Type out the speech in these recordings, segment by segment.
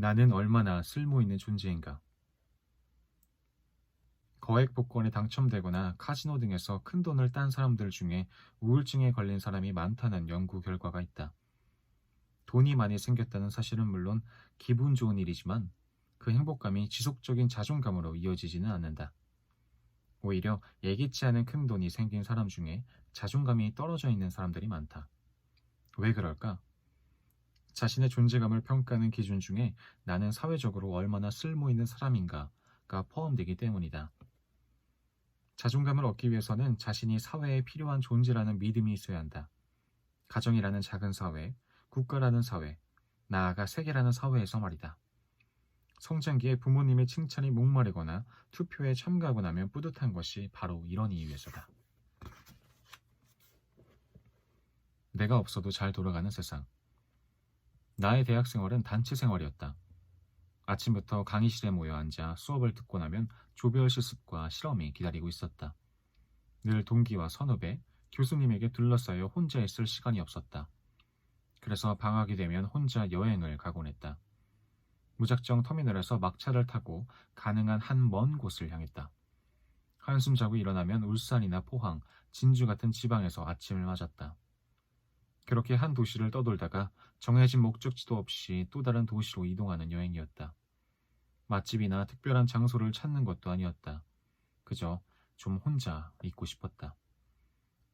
나는 얼마나 쓸모있는 존재인가? 거액 복권에 당첨되거나 카지노 등에서 큰 돈을 딴 사람들 중에 우울증에 걸린 사람이 많다는 연구 결과가 있다. 돈이 많이 생겼다는 사실은 물론 기분 좋은 일이지만 그 행복감이 지속적인 자존감으로 이어지지는 않는다. 오히려 예기치 않은 큰 돈이 생긴 사람 중에 자존감이 떨어져 있는 사람들이 많다. 왜 그럴까? 자신의 존재감을 평가하는 기준 중에 나는 사회적으로 얼마나 쓸모있는 사람인가가 포함되기 때문이다. 자존감을 얻기 위해서는 자신이 사회에 필요한 존재라는 믿음이 있어야 한다. 가정이라는 작은 사회, 국가라는 사회, 나아가 세계라는 사회에서 말이다. 성장기에 부모님의 칭찬이 목마르거나 투표에 참가하고 나면 뿌듯한 것이 바로 이런 이유에서다. 내가 없어도 잘 돌아가는 세상. 나의 대학 생활은 단체 생활이었다. 아침부터 강의실에 모여 앉아 수업을 듣고 나면 조별 실습과 실험이 기다리고 있었다. 늘 동기와 선후배, 교수님에게 둘러싸여 혼자 있을 시간이 없었다. 그래서 방학이 되면 혼자 여행을 가곤 했다. 무작정 터미널에서 막차를 타고 가능한 한 먼 곳을 향했다. 한숨 자고 일어나면 울산이나 포항, 진주 같은 지방에서 아침을 맞았다. 그렇게 한 도시를 떠돌다가 정해진 목적지도 없이 또 다른 도시로 이동하는 여행이었다. 맛집이나 특별한 장소를 찾는 것도 아니었다. 그저 좀 혼자 있고 싶었다.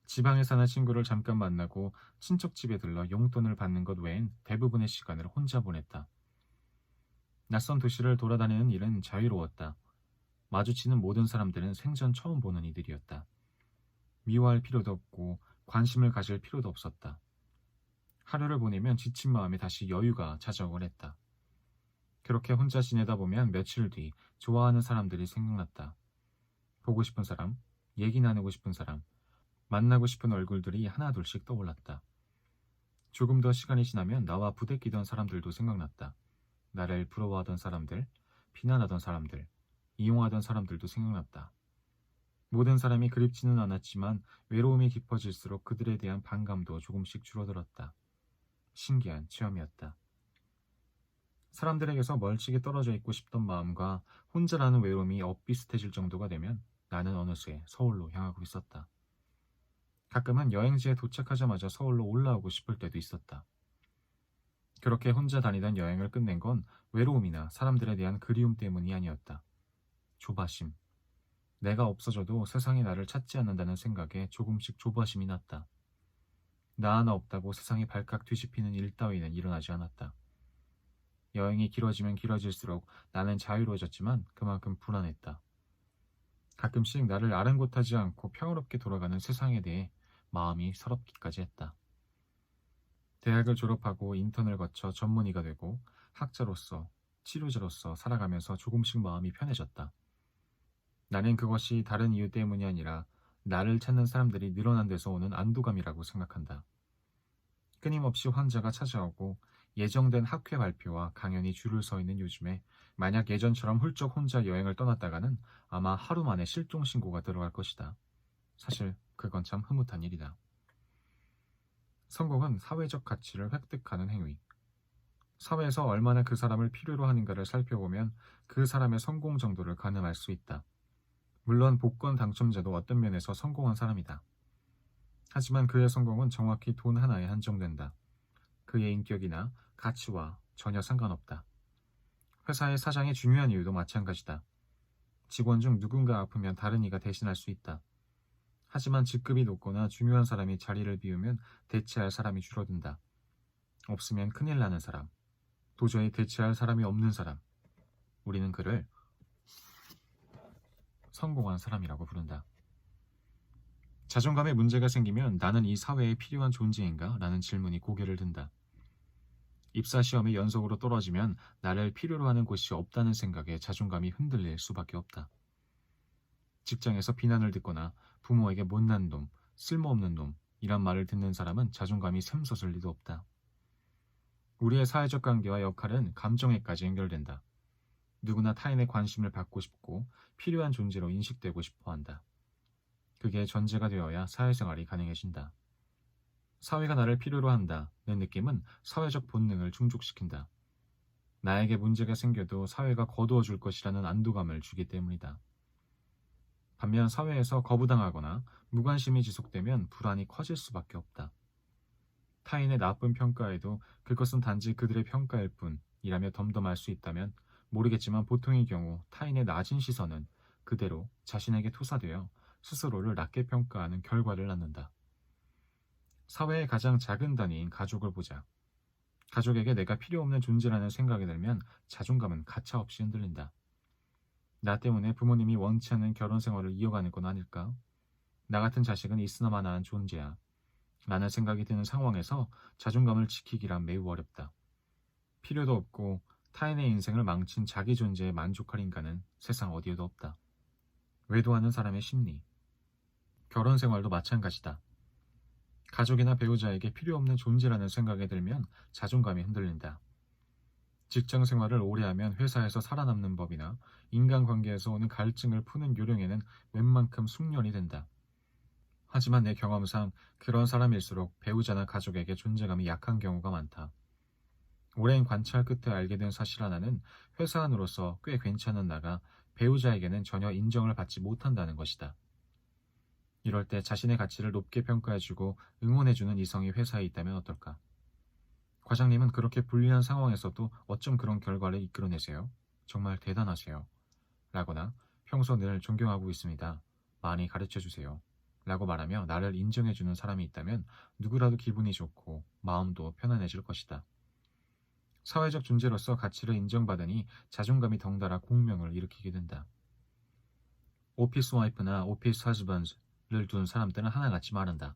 지방에 사는 친구를 잠깐 만나고 친척 집에 들러 용돈을 받는 것 외엔 대부분의 시간을 혼자 보냈다. 낯선 도시를 돌아다니는 일은 자유로웠다. 마주치는 모든 사람들은 생전 처음 보는 이들이었다. 미워할 필요도 없고 관심을 가질 필요도 없었다. 하루를 보내면 지친 마음에 다시 여유가 찾아오곤 했다. 그렇게 혼자 지내다 보면 며칠 뒤 좋아하는 사람들이 생각났다. 보고 싶은 사람, 얘기 나누고 싶은 사람, 만나고 싶은 얼굴들이 하나둘씩 떠올랐다. 조금 더 시간이 지나면 나와 부대끼던 사람들도 생각났다. 나를 부러워하던 사람들, 비난하던 사람들, 이용하던 사람들도 생각났다. 모든 사람이 그립지는 않았지만 외로움이 깊어질수록 그들에 대한 반감도 조금씩 줄어들었다. 신기한 체험이었다. 사람들에게서 멀찍이 떨어져 있고 싶던 마음과 혼자라는 외로움이 엇비슷해질 정도가 되면 나는 어느새 서울로 향하고 있었다. 가끔은 여행지에 도착하자마자 서울로 올라오고 싶을 때도 있었다. 그렇게 혼자 다니던 여행을 끝낸 건 외로움이나 사람들에 대한 그리움 때문이 아니었다. 조바심. 내가 없어져도 세상이 나를 찾지 않는다는 생각에 조금씩 조바심이 났다. 나 하나 없다고 세상이 발칵 뒤집히는 일 따위는 일어나지 않았다. 여행이 길어지면 길어질수록 나는 자유로워졌지만 그만큼 불안했다. 가끔씩 나를 아랑곳하지 않고 평화롭게 돌아가는 세상에 대해 마음이 서럽기까지 했다. 대학을 졸업하고 인턴을 거쳐 전문의가 되고 학자로서, 치료자로서 살아가면서 조금씩 마음이 편해졌다. 나는 그것이 다른 이유 때문이 아니라 나를 찾는 사람들이 늘어난 데서 오는 안도감이라고 생각한다. 끊임없이 환자가 찾아오고 예정된 학회 발표와 강연이 줄을 서 있는 요즘에 만약 예전처럼 훌쩍 혼자 여행을 떠났다가는 아마 하루 만에 실종 신고가 들어갈 것이다. 사실 그건 참 흐뭇한 일이다. 성공은 사회적 가치를 획득하는 행위. 사회에서 얼마나 그 사람을 필요로 하는가를 살펴보면 그 사람의 성공 정도를 가늠할 수 있다. 물론 복권 당첨자도 어떤 면에서 성공한 사람이다. 하지만 그의 성공은 정확히 돈 하나에 한정된다. 그의 인격이나 가치와 전혀 상관없다. 회사의 사장이 중요한 이유도 마찬가지다. 직원 중 누군가 아프면 다른 이가 대신할 수 있다. 하지만 직급이 높거나 중요한 사람이 자리를 비우면 대체할 사람이 줄어든다. 없으면 큰일 나는 사람, 도저히 대체할 사람이 없는 사람. 우리는 그를 성공한 사람이라고 부른다. 자존감에 문제가 생기면 나는 이 사회에 필요한 존재인가? 라는 질문이 고개를 든다. 입사 시험에 연속으로 떨어지면 나를 필요로 하는 곳이 없다는 생각에 자존감이 흔들릴 수밖에 없다. 직장에서 비난을 듣거나 부모에게 못난 놈, 쓸모없는 놈 이란 말을 듣는 사람은 자존감이 샘솟을 리도 없다. 우리의 사회적 관계와 역할은 감정에까지 연결된다. 누구나 타인의 관심을 받고 싶고 필요한 존재로 인식되고 싶어 한다. 그게 전제가 되어야 사회생활이 가능해진다. 사회가 나를 필요로 한다는 느낌은 사회적 본능을 충족시킨다. 나에게 문제가 생겨도 사회가 거두어 줄 것이라는 안도감을 주기 때문이다. 반면 사회에서 거부당하거나 무관심이 지속되면 불안이 커질 수밖에 없다. 타인의 나쁜 평가에도 그것은 단지 그들의 평가일 뿐이라며 덤덤할 수 있다면 모르겠지만 보통의 경우 타인의 낮은 시선은 그대로 자신에게 투사되어 스스로를 낮게 평가하는 결과를 낳는다. 사회의 가장 작은 단위인 가족을 보자. 가족에게 내가 필요 없는 존재라는 생각이 들면 자존감은 가차없이 흔들린다. 나 때문에 부모님이 원치 않는 결혼 생활을 이어가는 건 아닐까? 나 같은 자식은 있으나 마나한 존재야. 라는 생각이 드는 상황에서 자존감을 지키기란 매우 어렵다. 필요도 없고 타인의 인생을 망친 자기 존재에 만족할 인간은 세상 어디에도 없다. 외도하는 사람의 심리. 결혼 생활도 마찬가지다. 가족이나 배우자에게 필요 없는 존재라는 생각이 들면 자존감이 흔들린다. 직장 생활을 오래 하면 회사에서 살아남는 법이나 인간관계에서 오는 갈증을 푸는 요령에는 웬만큼 숙련이 된다. 하지만 내 경험상 그런 사람일수록 배우자나 가족에게 존재감이 약한 경우가 많다. 오랜 관찰 끝에 알게 된 사실 하나는 회사 안으로서 꽤 괜찮은 나가 배우자에게는 전혀 인정을 받지 못한다는 것이다. 이럴 때 자신의 가치를 높게 평가해주고 응원해주는 이성이 회사에 있다면 어떨까? 과장님은 그렇게 불리한 상황에서도 어쩜 그런 결과를 이끌어내세요? 정말 대단하세요. 라거나 평소 늘 존경하고 있습니다. 많이 가르쳐주세요. 라고 말하며 나를 인정해주는 사람이 있다면 누구라도 기분이 좋고 마음도 편안해질 것이다. 사회적 존재로서 가치를 인정받으니 자존감이 덩달아 공명을 일으키게 된다. 오피스 와이프나 오피스 하즈번즈를 둔 사람들은 하나같이 말한다.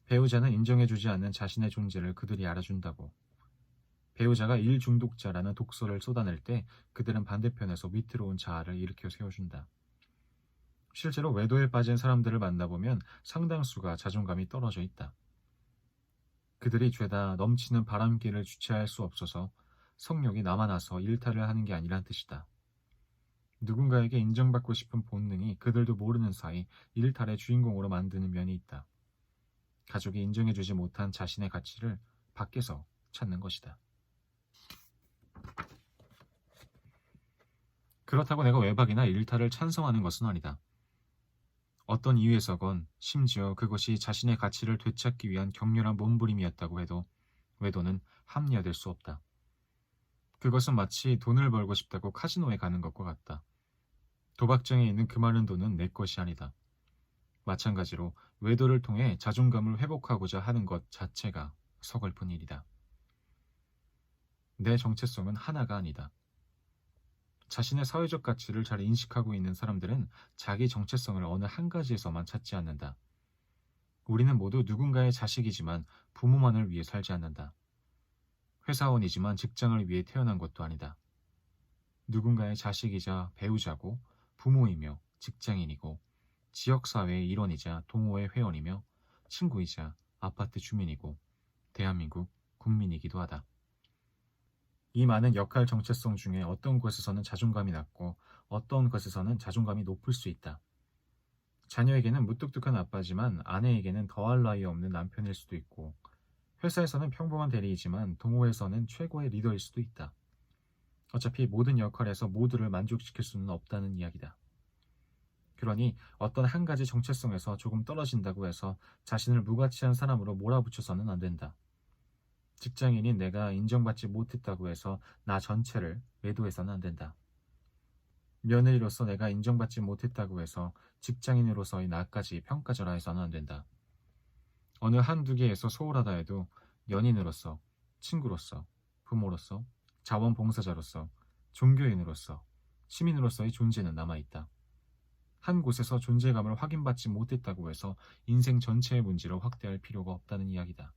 배우자는 인정해주지 않는 자신의 존재를 그들이 알아준다고. 배우자가 일 중독자라는 독소를 쏟아낼 때 그들은 반대편에서 위태로운 자아를 일으켜 세워준다. 실제로 외도에 빠진 사람들을 만나보면 상당수가 자존감이 떨어져 있다. 그들이 죄다 넘치는 바람기를 주체할 수 없어서 성욕이 남아나서 일탈을 하는 게 아니란 뜻이다. 누군가에게 인정받고 싶은 본능이 그들도 모르는 사이 일탈의 주인공으로 만드는 면이 있다. 가족이 인정해주지 못한 자신의 가치를 밖에서 찾는 것이다. 그렇다고 내가 외박이나 일탈을 찬성하는 것은 아니다. 어떤 이유에서건 심지어 그것이 자신의 가치를 되찾기 위한 격렬한 몸부림이었다고 해도 외도는 합리화될 수 없다. 그것은 마치 돈을 벌고 싶다고 카지노에 가는 것과 같다. 도박장에 있는 그 많은 돈은 내 것이 아니다. 마찬가지로 외도를 통해 자존감을 회복하고자 하는 것 자체가 서글픈 일이다. 내 정체성은 하나가 아니다. 자신의 사회적 가치를 잘 인식하고 있는 사람들은 자기 정체성을 어느 한 가지에서만 찾지 않는다. 우리는 모두 누군가의 자식이지만 부모만을 위해 살지 않는다. 회사원이지만 직장을 위해 태어난 것도 아니다. 누군가의 자식이자 배우자고 부모이며 직장인이고 지역사회의 일원이자 동호회 회원이며 친구이자 아파트 주민이고 대한민국 국민이기도 하다. 이 많은 역할 정체성 중에 어떤 곳에서는 자존감이 낮고 어떤 것에서는 자존감이 높을 수 있다. 자녀에게는 무뚝뚝한 아빠지만 아내에게는 더할 나위 없는 남편일 수도 있고 회사에서는 평범한 대리이지만 동호회에서는 최고의 리더일 수도 있다. 어차피 모든 역할에서 모두를 만족시킬 수는 없다는 이야기다. 그러니 어떤 한 가지 정체성에서 조금 떨어진다고 해서 자신을 무가치한 사람으로 몰아붙여서는 안 된다. 직장인인 내가 인정받지 못했다고 해서 나 전체를 외도해서는 안 된다. 며느리로서 내가 인정받지 못했다고 해서 직장인으로서의 나까지 평가절하해서는 안 된다. 어느 한두 개에서 소홀하다 해도 연인으로서, 친구로서, 부모로서, 자원봉사자로서, 종교인으로서, 시민으로서의 존재는 남아있다. 한 곳에서 존재감을 확인받지 못했다고 해서 인생 전체의 문제로 확대할 필요가 없다는 이야기다.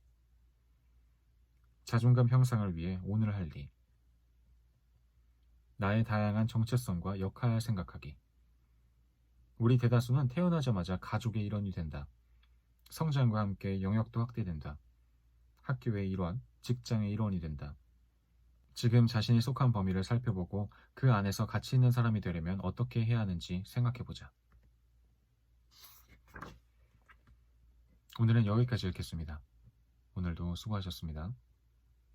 자존감 형상을 위해 오늘 할 일. 나의 다양한 정체성과 역할 생각하기. 우리 대다수는 태어나자마자 가족의 일원이 된다. 성장과 함께 영역도 확대된다. 학교의 일원, 직장의 일원이 된다. 지금 자신이 속한 범위를 살펴보고 그 안에서 가치 있는 사람이 되려면 어떻게 해야 하는지 생각해보자. 오늘은 여기까지 읽겠습니다. 오늘도 수고하셨습니다.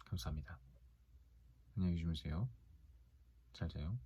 감사합니다. 안녕히 주무세요. 잘 자요.